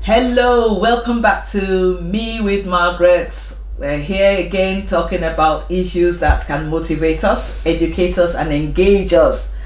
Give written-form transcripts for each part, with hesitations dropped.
Hello, welcome back to Me with Margaret. We're here again talking about issues that can motivate us, educate us, and engage us.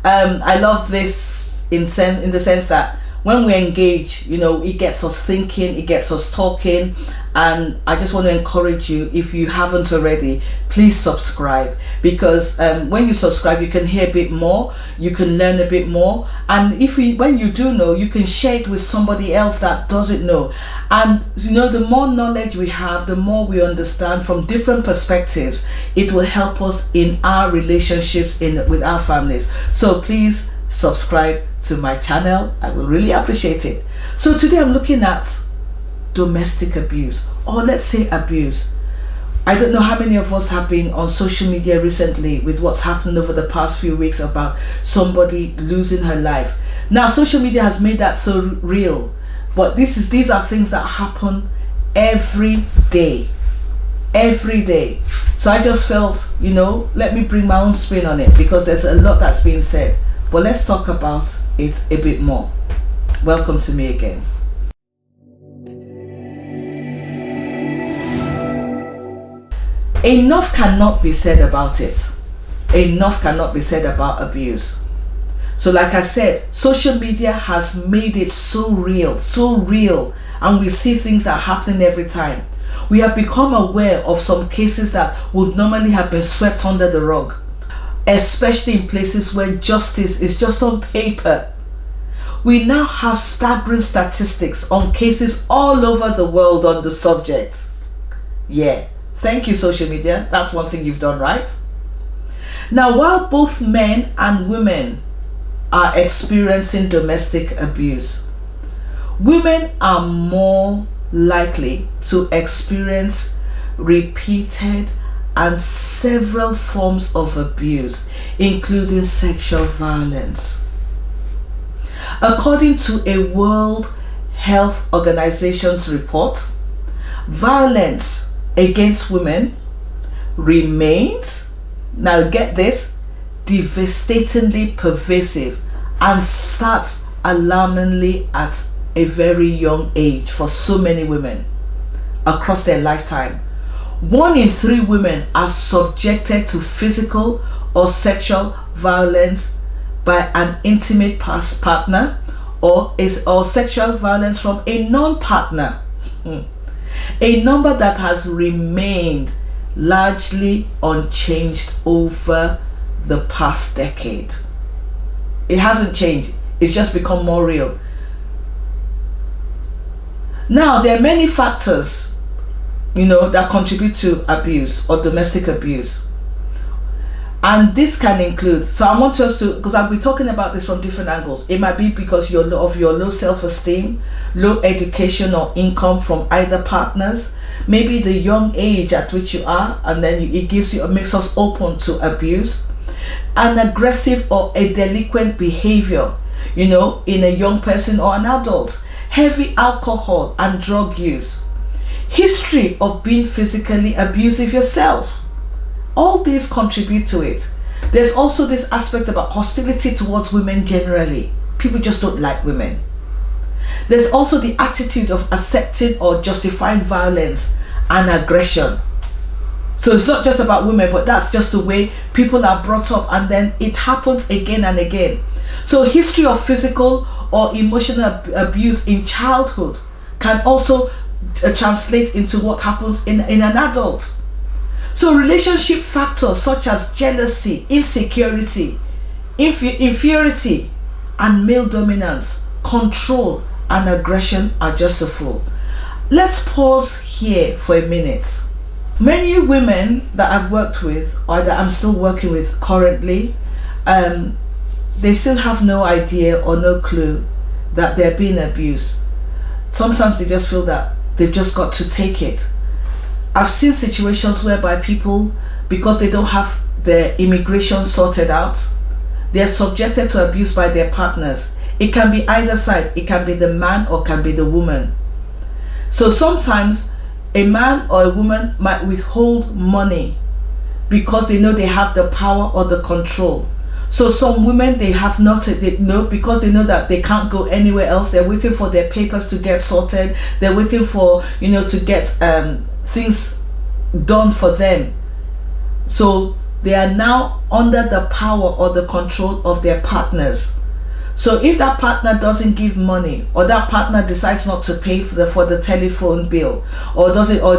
I love this in the sense that when we engage, it gets us thinking, it gets us talking, and I just want to encourage you, if you haven't already, please subscribe, because when you subscribe, you can hear a bit more, you can learn a bit more, and when you do know, you can share it with somebody else that doesn't know. And the more knowledge we have, the more we understand from different perspectives, it will help us in our relationships with our families. So please subscribe to my channel. I will really appreciate it. So today I'm looking at domestic abuse, or let's say abuse. I don't know how many of us have been on social media recently with what's happened over the past few weeks about somebody losing her life. Now social media has made that so real, but these are things that happen every day. So I just felt, let me bring my own spin on it, because there's a lot that's being said, but let's talk about it a bit more. Welcome to me again. Enough cannot be said about it. Enough cannot be said about abuse. So like I said, social media has made it so real, and we see things that are happening every time. We have become aware of some cases that would normally have been swept under the rug, especially in places where justice is just on paper. We now have staggering statistics on cases all over the world on the subject. Yeah. Thank you, social media. That's one thing you've done right. Now, while both men and women are experiencing domestic abuse, women are more likely to experience repeated and several forms of abuse, including sexual violence. According to a World Health Organization's report, violence against women remains, now get this, devastatingly pervasive and starts alarmingly at a very young age for so many women across their lifetime. 1 in 3 women are subjected to physical or sexual violence by an intimate partner or sexual violence from a non-partner. A number that has remained largely unchanged over the past decade. It hasn't changed, it's just become more real. Now, there are many factors, that contribute to abuse or domestic abuse. And this can include, so I want us to, because I'll be talking about this from different angles. It might be because of your low self-esteem, low education or income from either partners, maybe the young age at which you are, and then it makes us open to abuse, an aggressive or a delinquent behavior, in a young person or an adult, heavy alcohol and drug use, history of being physically abusive yourself. All these contribute to it. There's also this aspect about hostility towards women generally. People just don't like women. There's also the attitude of accepting or justifying violence and aggression. So it's not just about women, but that's just the way people are brought up, and then it happens again and again. So history of physical or emotional abuse in childhood can also translate into what happens in an adult. So relationship factors such as jealousy, insecurity, inferiority, and male dominance, control, and aggression are just a few. Let's pause here for a minute. Many women that I've worked with, or that I'm still working with currently, they still have no idea or no clue that they're being abused. Sometimes they just feel that they've just got to take it. I've seen situations whereby people, because they don't have their immigration sorted out, they're subjected to abuse by their partners. It can be either side. It can be the man or can be the woman. So sometimes a man or a woman might withhold money because they know they have the power or the control. So some women, they have not, they know, because they know that they can't go anywhere else. They're waiting for their papers to get sorted. They're waiting for, to get things done for them. So they are now under the power or the control of their partners. So if that partner doesn't give money, or that partner decides not to pay for the telephone bill, or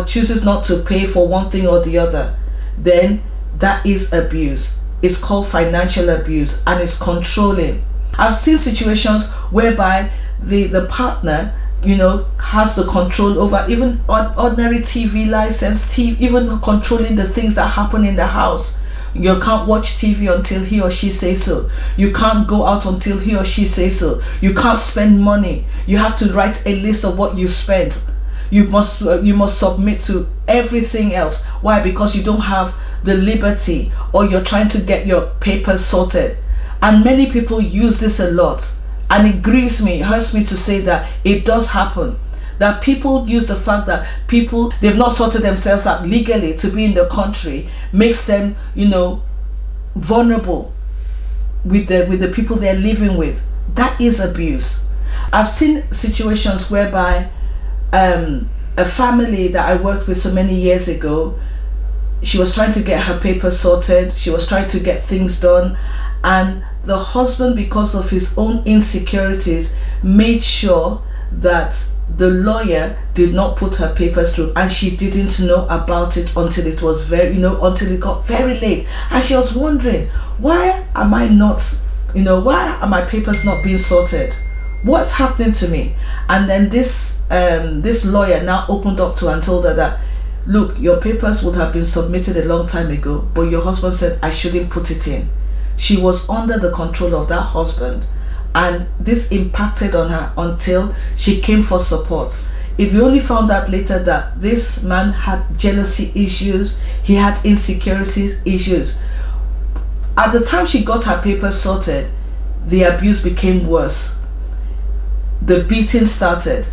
chooses not to pay for one thing or the other, then that is abuse. It's called financial abuse, and it's controlling. I've seen situations whereby the partner, has the control over even ordinary TV license, even controlling the things that happen in the house. You can't watch TV until he or she says so. You can't go out until he or she says so. You can't spend money. You have to write a list of what you spent. You must submit to everything else. Why? Because you don't have the liberty, or you're trying to get your papers sorted. And many people use this a lot, and it grieves me, it hurts me to say that it does happen. That people use the fact that they've not sorted themselves out legally to be in the country, makes them, vulnerable with the people they're living with. That is abuse. I've seen situations whereby a family that I worked with so many years ago, she was trying to get her papers sorted, she was trying to get things done, and the husband, because of his own insecurities, made sure that the lawyer did not put her papers through, and she didn't know about it until it was until it got very late. And she was wondering, why are my papers not being sorted? What's happening to me? And then this lawyer now opened up to her and told her that, look, your papers would have been submitted a long time ago, but your husband said I shouldn't put it in. She was under the control of that husband, and this impacted on her until she came for support. We only found out later that this man had jealousy issues, he had insecurities issues. At the time she got her papers sorted, the abuse became worse. The beating started.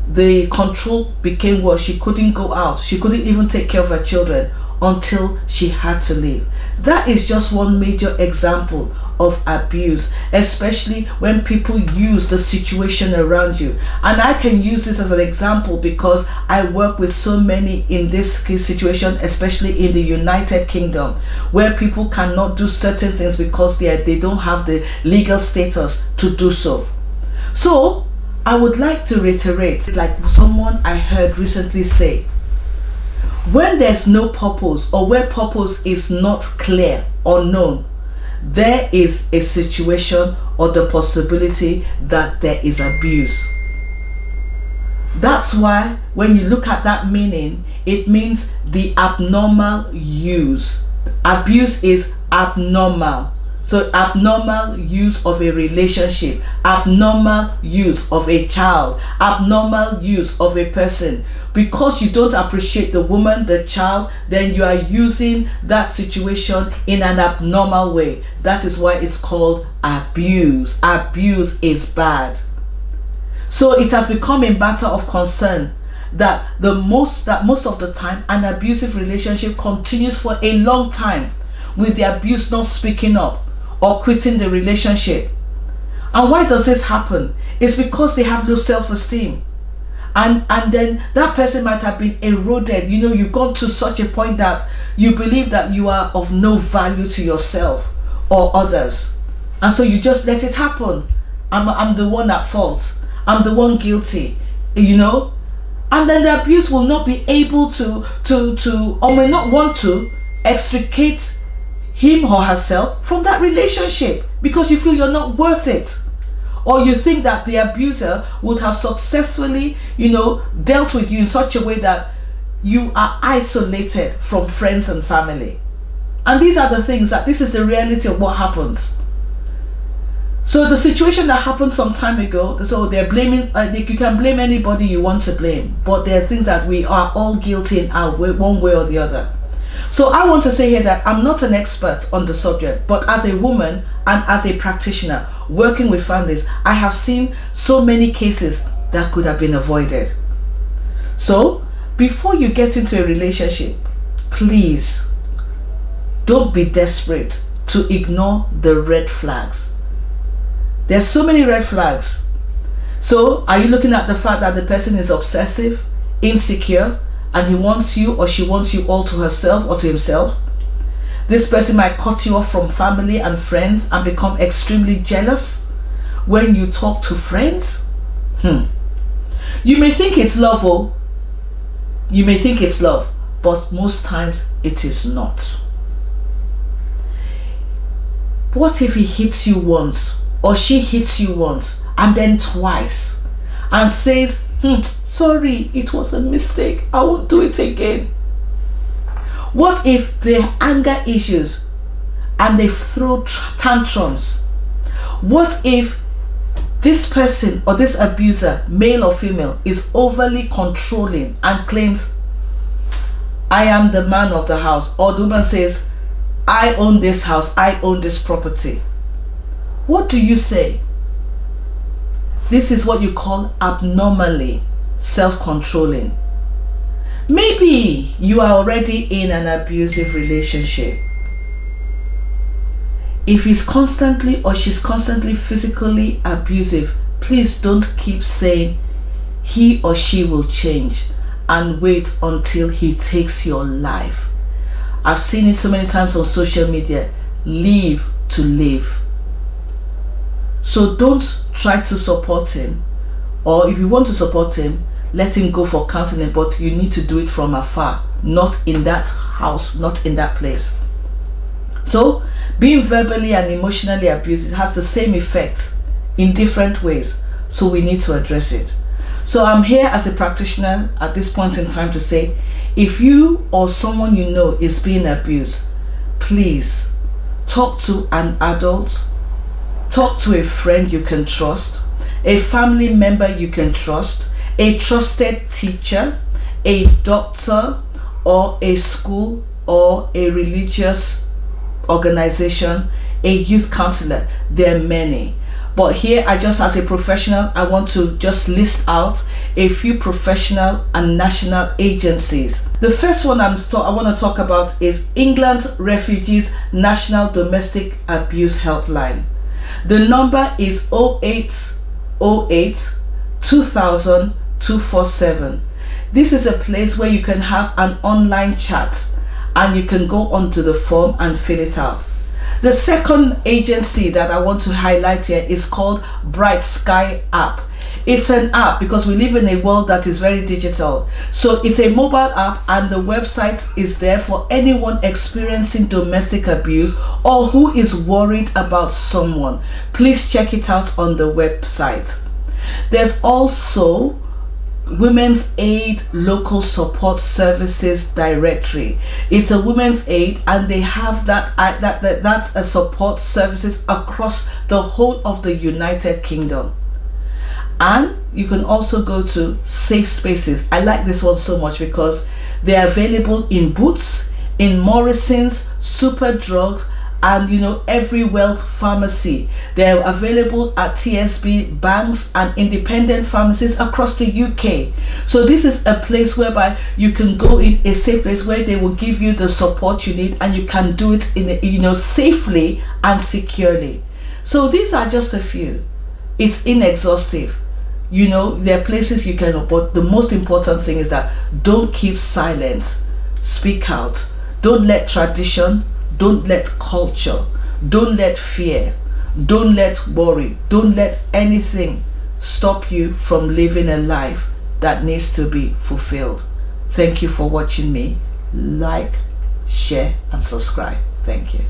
The control became worse. She couldn't go out. She couldn't even take care of her children until she had to leave. That is just one major example of abuse, especially when people use the situation around you. And I can use this as an example because I work with so many in this situation, especially in the United Kingdom, where people cannot do certain things because they don't have the legal status to do so. So I would like to reiterate, like someone I heard recently say, when there's no purpose, or where purpose is not clear or known, there is a situation or the possibility that there is abuse. That's why when you look at that meaning, it means the abnormal use. Abuse is abnormal. So abnormal use of a relationship, abnormal use of a child, abnormal use of a person. Because you don't appreciate the woman, the child, then you are using that situation in an abnormal way. That is why it's called abuse. Abuse is bad. So it has become a matter of concern that most of the time an abusive relationship continues for a long time, with the abuse not speaking up or quitting the relationship. And why does this happen? It's because they have no self-esteem. And then that person might have been eroded. You've gone to such a point that you believe that you are of no value to yourself or others. And so you just let it happen. I'm the one at fault. I'm the one guilty. And then the abuse will not be able to or may not want to extricate him or herself from that relationship, because you feel you're not worth it, or you think that the abuser would have successfully dealt with you in such a way that you are isolated from friends and family. And these are the things this is the reality of what happens. So the situation that happened some time ago, so they're blaming, you can blame anybody you want to blame, but there are things that we are all guilty in our way, one way or the other. So I want to say here that I'm not an expert on the subject, but as a woman and as a practitioner working with families, I have seen so many cases that could have been avoided. So before you get into a relationship, please don't be desperate to ignore the red flags. There's so many red flags. So are you looking at the fact that the person is obsessive, insecure, and he wants you or she wants you all to herself or to himself? This person might cut you off from family and friends and become extremely jealous when you talk to friends. You may think it's love, oh. You may think it's love, but most times it is not. What if he hits you once or she hits you once and then twice and says, sorry, it was a mistake, I won't do it again? What if they have anger issues and they throw tantrums? What if this person or this abuser, male or female, is overly controlling and claims, I am the man of the house, or the woman says, I own this house, I own this property? What do you say? This is what you call abnormally self-controlling. Maybe you are already in an abusive relationship. If he's constantly or she's constantly physically abusive, please don't keep saying he or she will change and wait until he takes your life. I've seen it so many times on social media. Leave to live. So don't try to support him, or if you want to support him, let him go for counseling, but you need to do it from afar, not in that house, not in that place. So being verbally and emotionally abused has the same effect in different ways, so we need to address it. So I'm here as a practitioner at this point in time to say, if you or someone you know is being abused, please talk to an adult, talk to a friend you can trust, a family member you can trust, a trusted teacher, a doctor, or a school or a religious organization, a youth counselor. There are many. But here, I just, as a professional, I want to just list out a few professional and national agencies. The first one I want to talk about is England's Refugees National Domestic Abuse Helpline. The number is 0808 2000 247. This is a place where you can have an online chat and you can go onto the form and fill it out. The second agency that I want to highlight here is called Bright Sky App. It's an app because we live in a world that is very digital. So it's a mobile app and the website is there for anyone experiencing domestic abuse or who is worried about someone. Please check it out on the website. There's also Women's Aid Local Support Services Directory. It's a women's aid and they have that's a support services across the whole of the United Kingdom. And you can also go to Safe Spaces. I like this one so much because they're available in Boots, in Morrison's, Superdrugs, and every Wealth pharmacy. They're available at TSB banks and independent pharmacies across the UK. So this is a place whereby you can go in, a safe place where they will give you the support you need and you can do it in safely and securely. So these are just a few. It's inexhaustive. There are places you can, but the most important thing is that don't keep silent. Speak out. Don't let tradition, don't let culture, don't let fear, don't let worry, don't let anything stop you from living a life that needs to be fulfilled. Thank you for watching me. Like, share, and subscribe. Thank you.